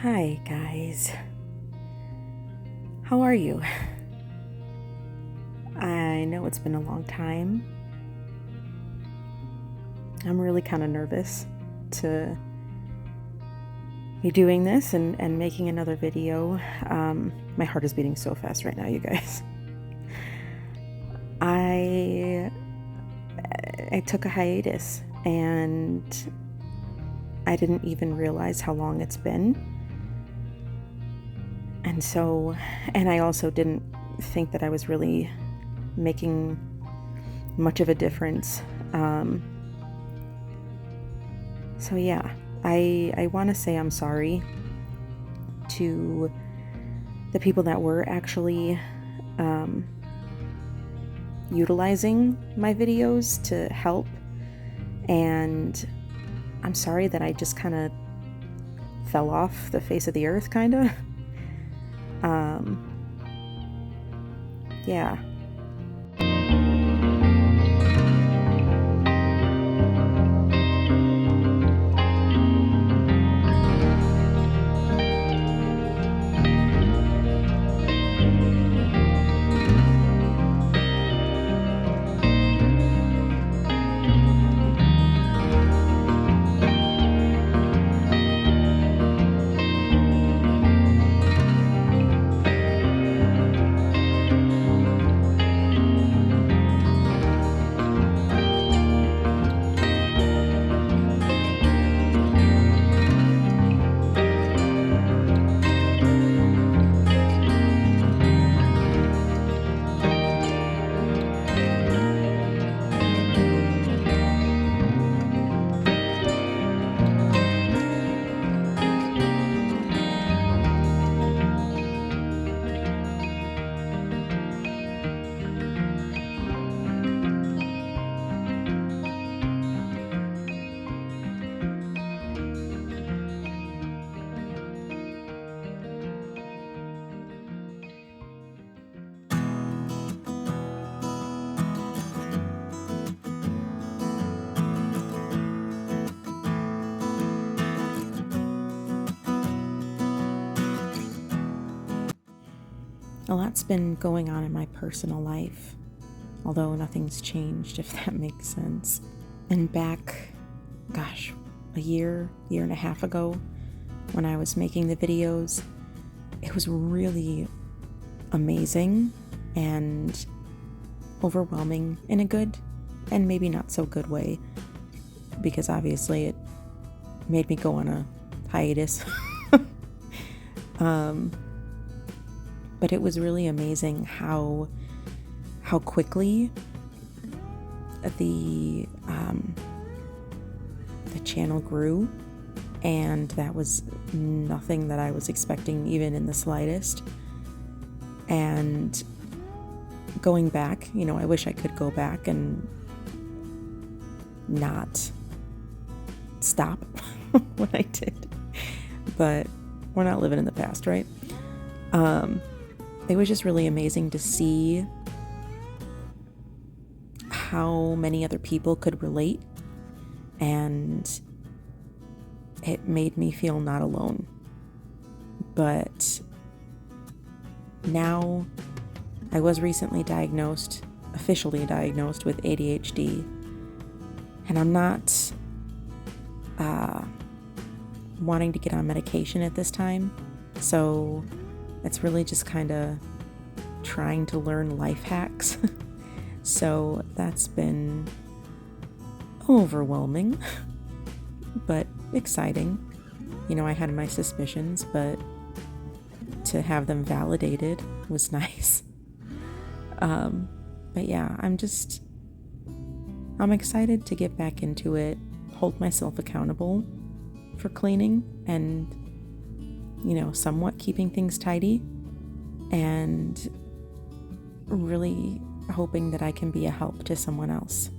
Hi guys, how are you? I know it's been a long time. I'm really kind of nervous to be doing this and making another video. My heart is beating so fast right now, you guys. I took a hiatus and I didn't even realize how long it's been. And I also didn't think that I was really making much of a difference. So yeah, I want to say I'm sorry to the people that were actually utilizing my videos to help. And I'm sorry that I just kind of fell off the face of the earth, kind of. Yeah. A lot's been going on in my personal life, although nothing's changed, if that makes sense. And back, a year and a half ago, when I was making the videos, it was really amazing and overwhelming in a good and maybe not so good way, because obviously it made me go on a hiatus. But it was really amazing how quickly the channel grew, and that was nothing that I was expecting, even in the slightest. And going back, I wish I could go back and not stop what I did, but we're not living in the past, right? It was just really amazing to see how many other people could relate, and it made me feel not alone. But now, I was recently officially diagnosed with ADHD, and I'm not wanting to get on medication at this time, so it's really just kind of trying to learn life hacks. So that's been overwhelming, but exciting. I had my suspicions, but to have them validated was nice. But yeah, I'm excited to get back into it, hold myself accountable for cleaning and somewhat keeping things tidy, and really hoping that I can be a help to someone else.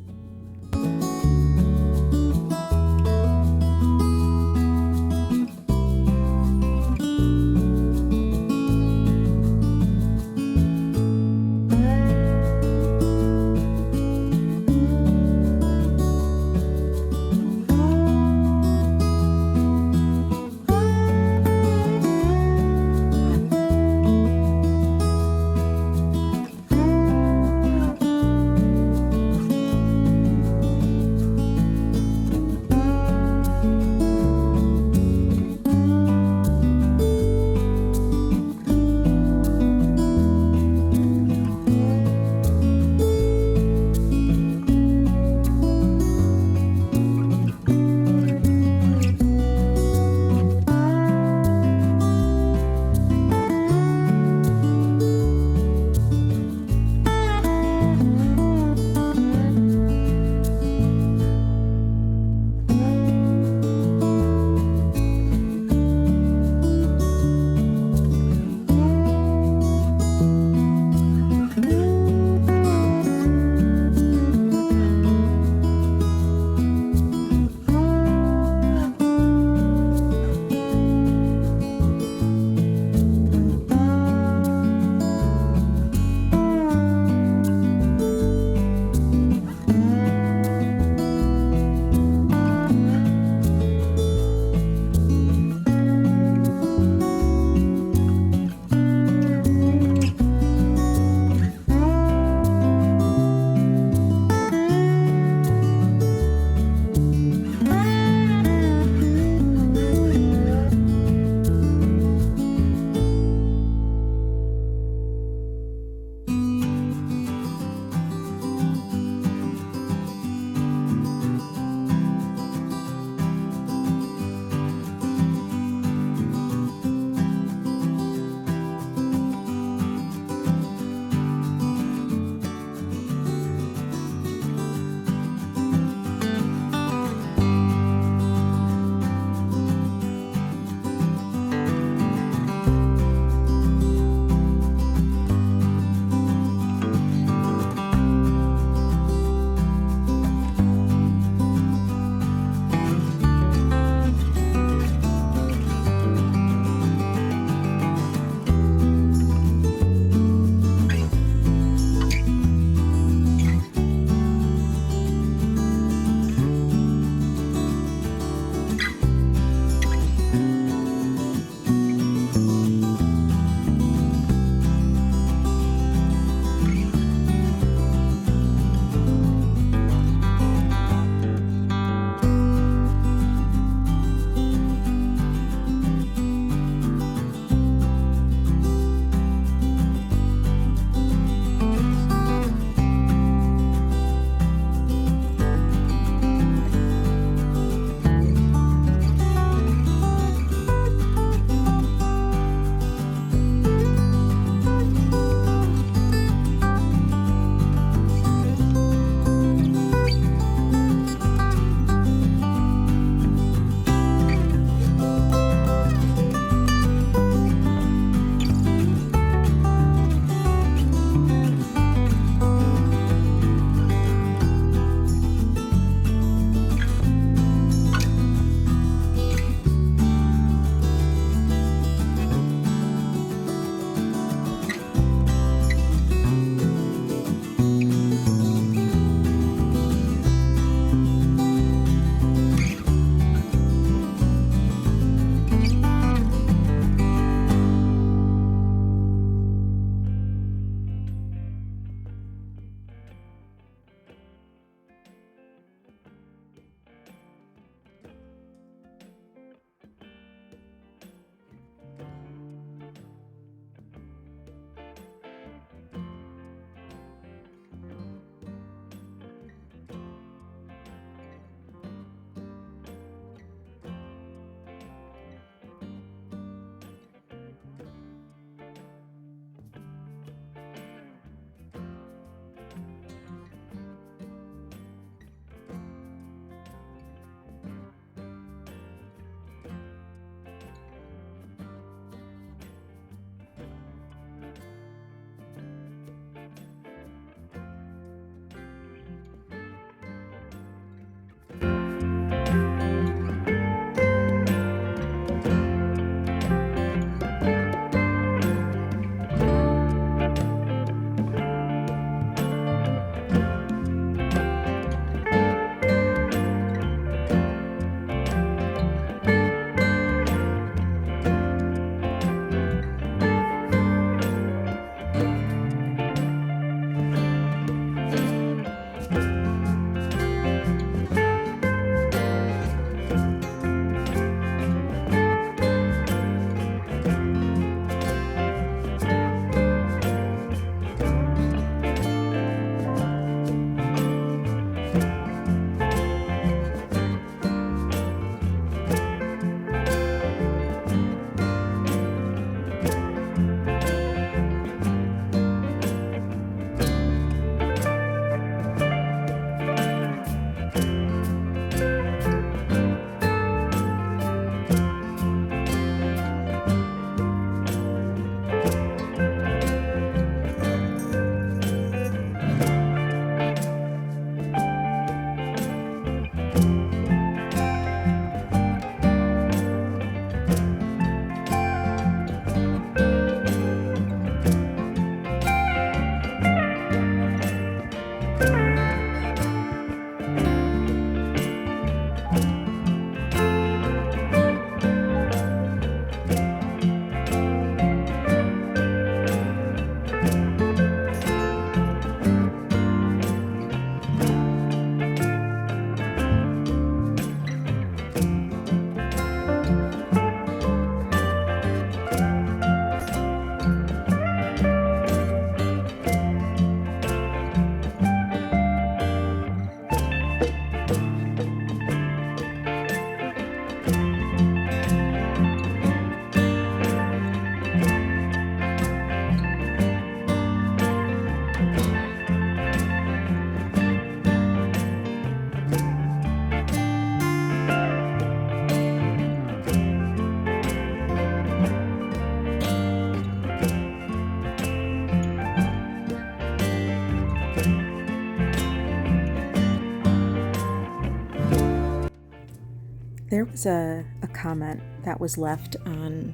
There was a comment that was left on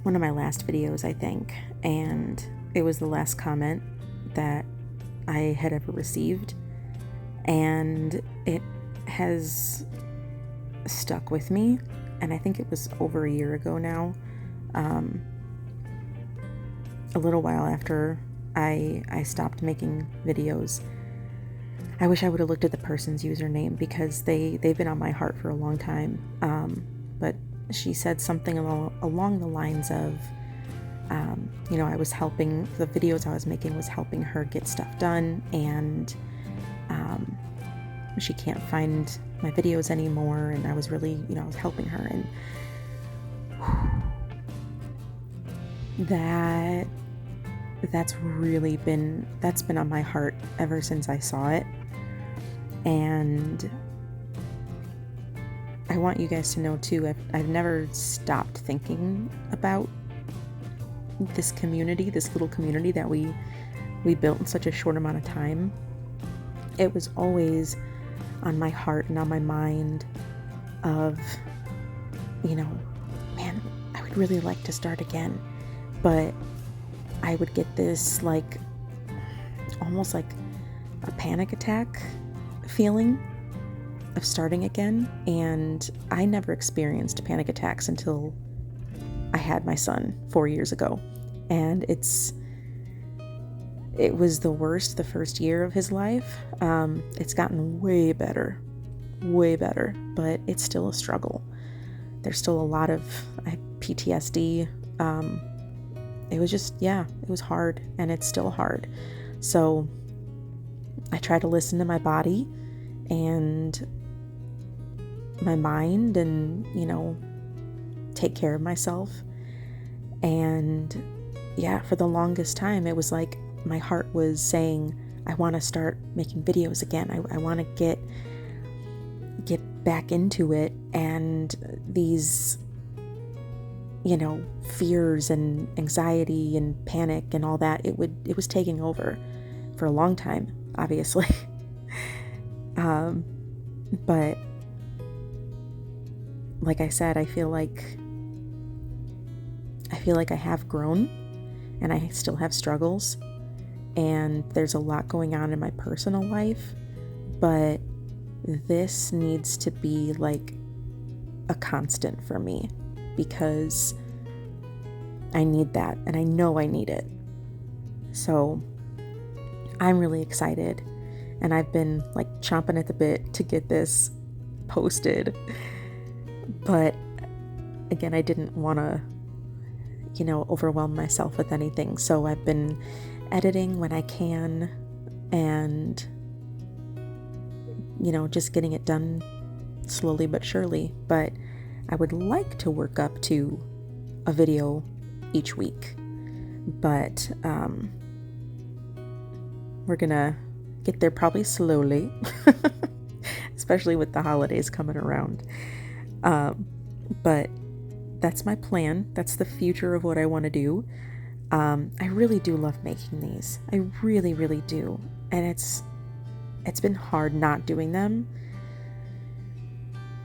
one of my last videos, I think, and it was the last comment that I had ever received, and it has stuck with me, and I think it was over a year ago now, a little while after I stopped making videos. I wish I would have looked at the person's username because they've been on my heart for a long time. But she said something along the lines of, I was helping, the videos I was making was helping her get stuff done, and she can't find my videos anymore, and I was really, I was helping her, and that's been on my heart ever since I saw it. And I want you guys to know too, I've never stopped thinking about this community, this little community that we built in such a short amount of time. It was always on my heart and on my mind of, man, I would really like to start again. But I would get this almost like a panic attack feeling of starting again, and I never experienced panic attacks until I had my son 4 years ago, and it was the worst the first year of his life. It's gotten way better, but it's still a struggle. There's still a lot of PTSD. It was just, it was hard, and it's still hard. So I try to listen to my body and my mind and, take care of myself. And for the longest time, it was like my heart was saying, I want to start making videos again. I want to get back into it. And these, fears and anxiety and panic and all that, it was taking over for a long time, obviously. But like I said, I feel like I have grown, and I still have struggles, and there's a lot going on in my personal life, but this needs to be like a constant for me, because I need that, and I know I need it. So I'm really excited, and I've been chomping at the bit to get this posted. But again, I didn't want to, overwhelm myself with anything. So I've been editing when I can, and, just getting it done slowly but surely. But I would like to work up to a video each week. But we're gonna get there probably slowly, especially with the holidays coming around. But that's my plan. That's the future of what I want to do. I really do love making these. I really, really do. And it's been hard not doing them.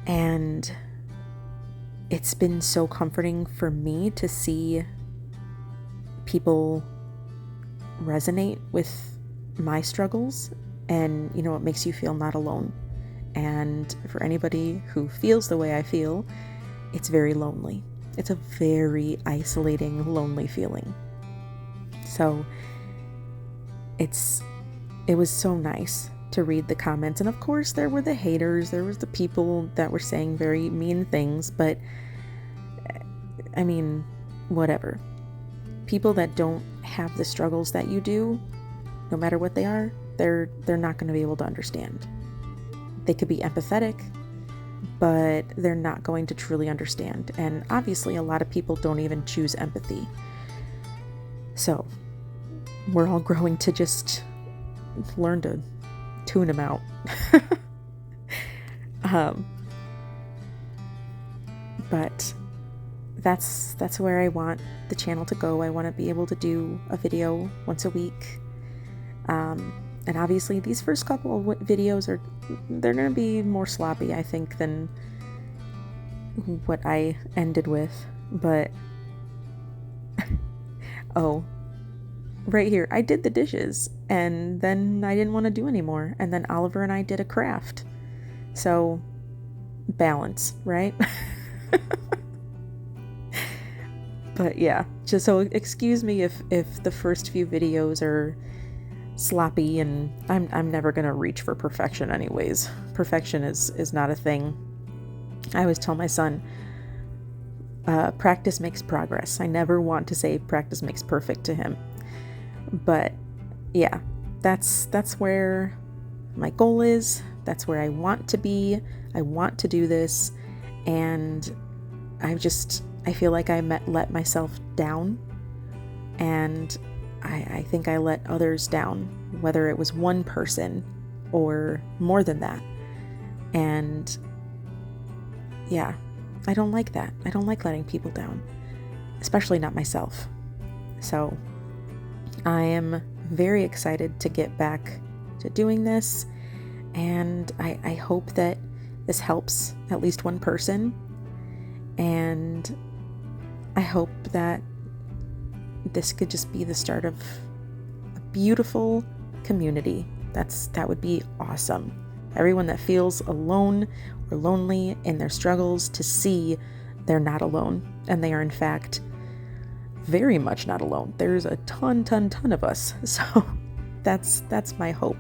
And it's been so comforting for me to see people resonate with my struggles, and it makes you feel not alone. And for anybody who feels the way I feel, it's very lonely. It's a very isolating, lonely feeling. So it was so nice to read the comments, and of course there were the haters, there was the people that were saying very mean things, but I mean, whatever. People that don't have the struggles that you do, no matter what they are, they're not going to be able to understand. They could be empathetic, but they're not going to truly understand. And obviously a lot of people don't even choose empathy. So we're all growing to just learn to tune them out. But that's where I want the channel to go. I want to be able to do a video once a week. And obviously these first couple of videos they're going to be more sloppy, I think, than what I ended with, but oh, right here, I did the dishes and then I didn't want to do anymore. And then Oliver and I did a craft. So balance, right? But yeah, just so excuse me if the first few videos are sloppy, and I'm never gonna reach for perfection anyways. Perfection is not a thing. I always tell my son, practice makes progress. I never want to say practice makes perfect to him. But yeah, that's where my goal is. That's where I want to be. I want to do this, and I feel like I let myself down, and I think I let others down, whether it was one person or more than that. And yeah, I don't like that. I don't like letting people down, especially not myself. So I am very excited to get back to doing this, and I hope that this helps at least one person, and I hope that this could just be the start of a beautiful community. That would be awesome. Everyone that feels alone or lonely in their struggles, to see they're not alone, and they are in fact very much not alone. There's a ton of us. So that's my hope.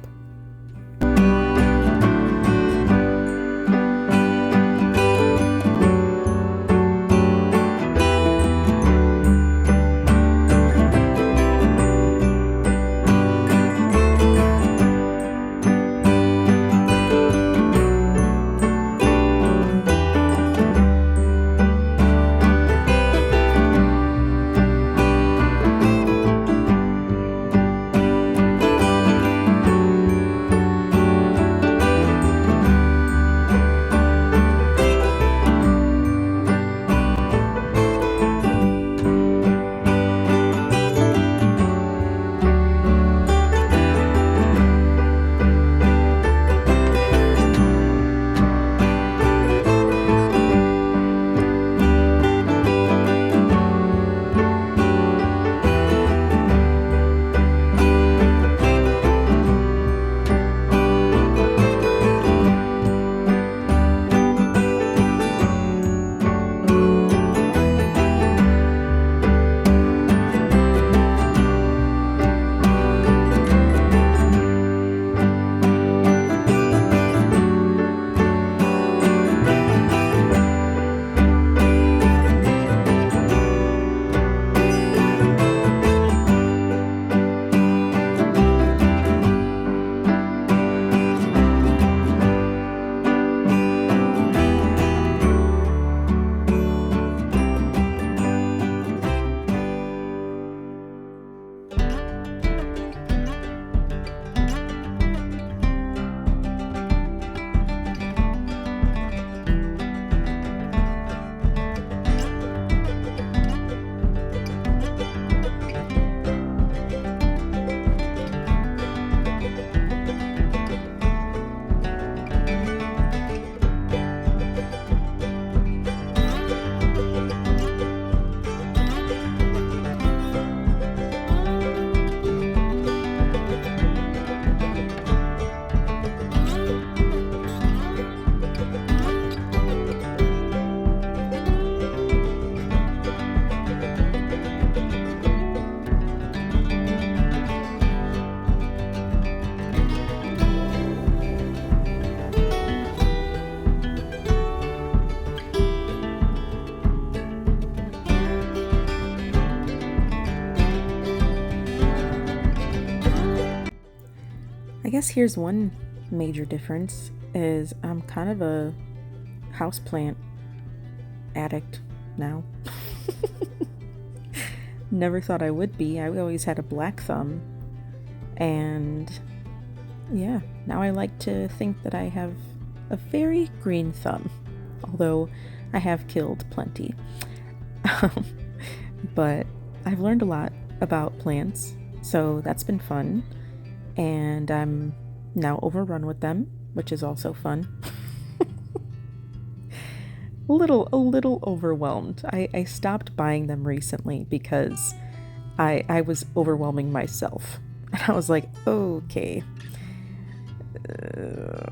guess here's one major difference is I'm kind of a houseplant addict now. Never thought I would be. I always had a black thumb, and yeah, now I like to think that I have a very green thumb, although I have killed plenty. But I've learned a lot about plants, so that's been fun, and I'm now overrun with them, which is also fun. a little overwhelmed. I stopped buying them recently because I was overwhelming myself. And I was like, okay,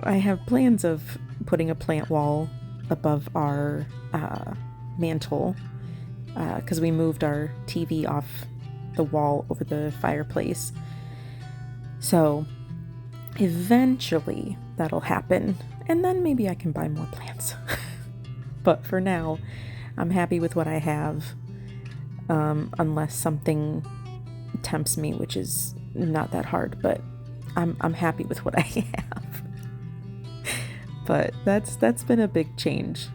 I have plans of putting a plant wall above our mantle because we moved our TV off the wall over the fireplace. So eventually that'll happen, and then maybe I can buy more plants. But for now, I'm happy with what I have, unless something tempts me, which is not that hard, but I'm happy with what I have. But that's been a big change.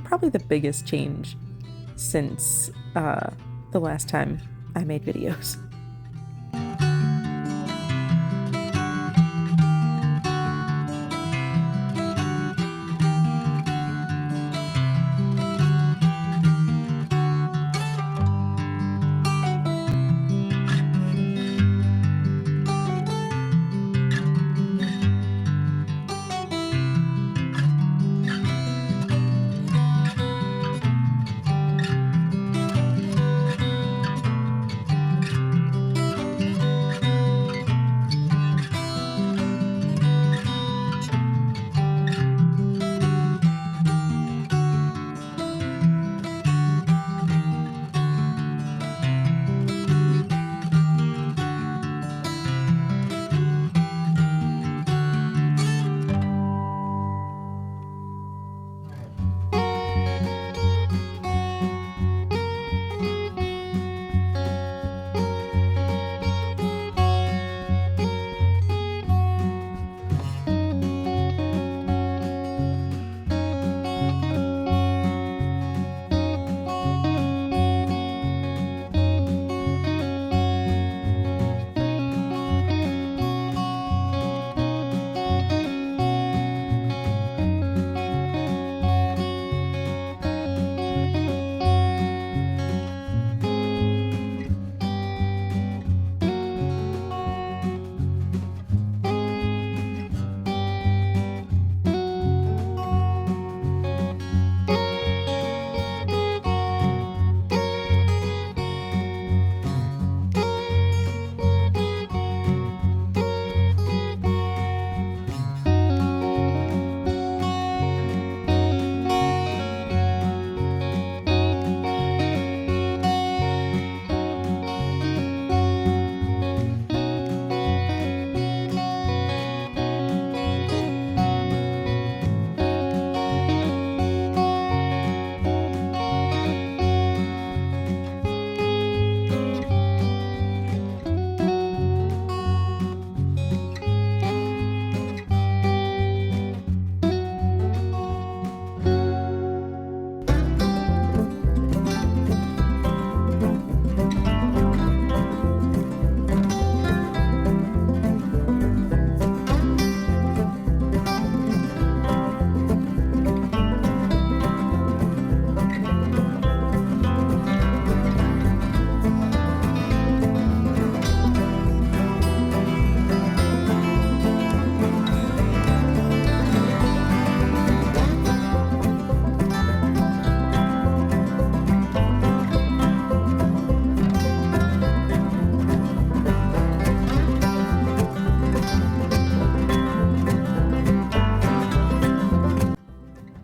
Probably the biggest change since the last time I made videos.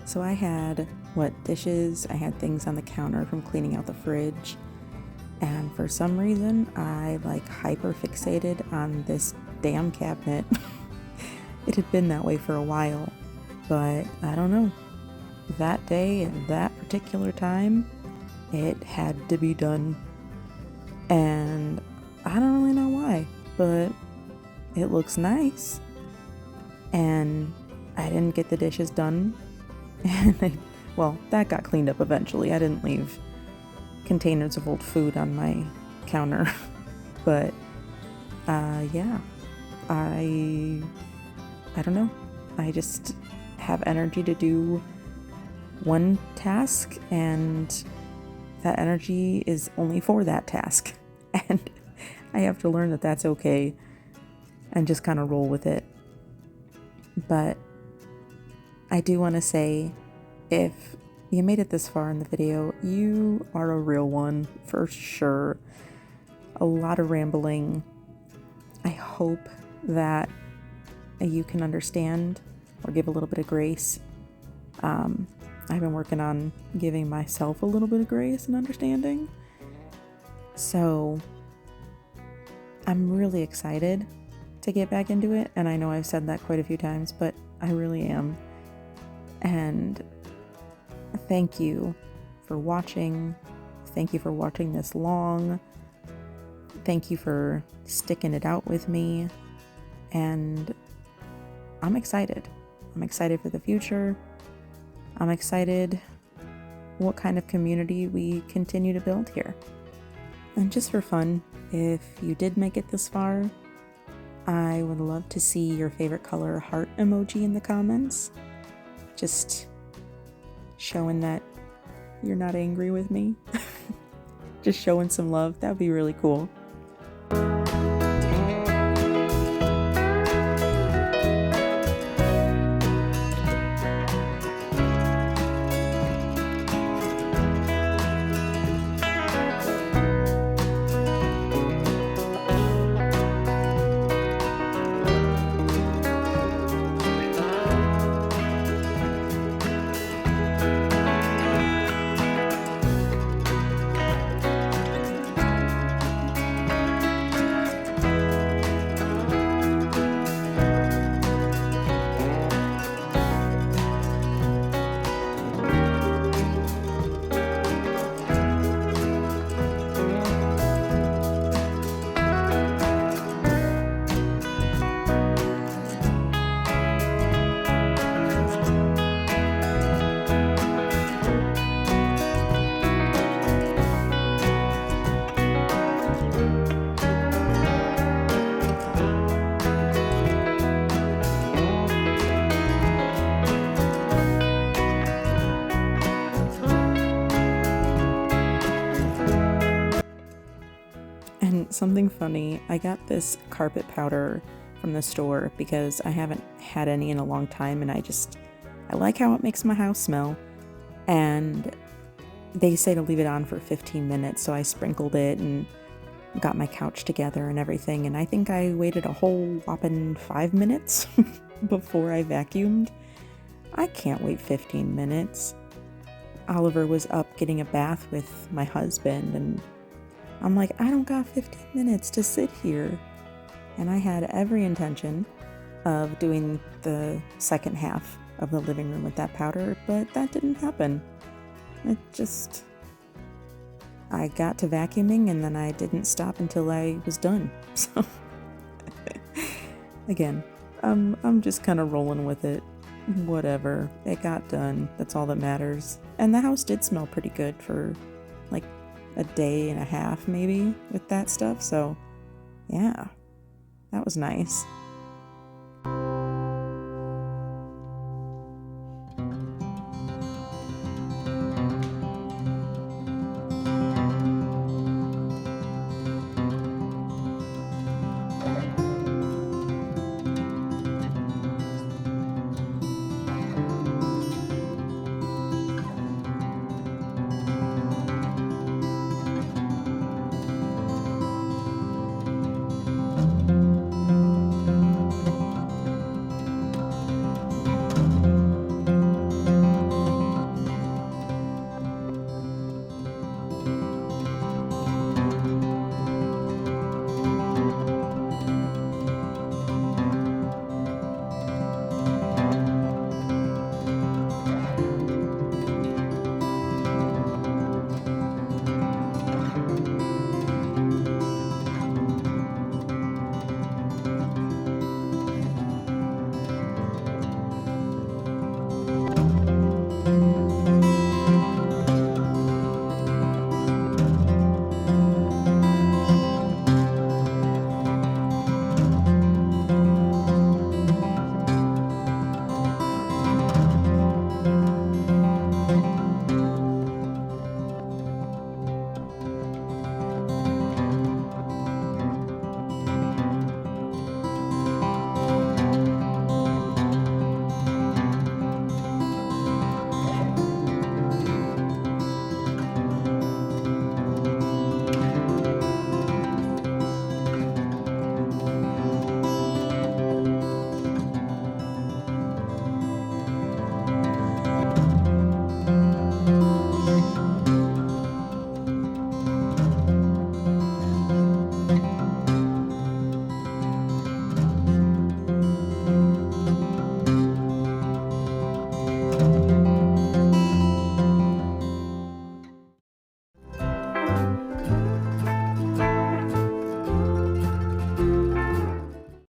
So I had, dishes, I had things on the counter from cleaning out the fridge, and for some reason I hyper fixated on this damn cabinet. It had been that way for a while, but I don't know. That day and that particular time, it had to be done. And I don't really know why, but it looks nice. And I didn't get the dishes done. And that got cleaned up eventually. I didn't leave containers of old food on my counter. But, yeah. I don't know. I just have energy to do one task, and that energy is only for that task. And I have to learn that that's okay and just kind of roll with it. But I do want to say, if you made it this far in the video, you are a real one for sure. A lot of rambling. I hope that you can understand or give a little bit of grace. I've been working on giving myself a little bit of grace and understanding. So I'm really excited to get back into it. And I know I've said that quite a few times, but I really am. And thank you for watching. Thank you for watching this long. Thank you for sticking it out with me. And I'm excited. I'm excited for the future. I'm excited what kind of community we continue to build here. And just for fun, if you did make it this far, I would love to see your favorite color heart emoji in the comments. Just showing that you're not angry with me. Just showing some love. That would be really cool. And something funny, I got this carpet powder from the store because I haven't had any in a long time, and I like how it makes my house smell. And they say to leave it on for 15 minutes, so I sprinkled it and got my couch together and everything, and I think I waited a whole whopping 5 minutes before I vacuumed. I can't wait 15 minutes. Oliver was up getting a bath with my husband, and I'm like, I don't got 15 minutes to sit here. And I had every intention of doing the second half of the living room with that powder, but that didn't happen. I got to vacuuming and then I didn't stop until I was done. So, again, I'm just kind of rolling with it. Whatever. It got done. That's all that matters. And the house did smell pretty good for like a day and a half maybe with that stuff. So yeah, that was nice.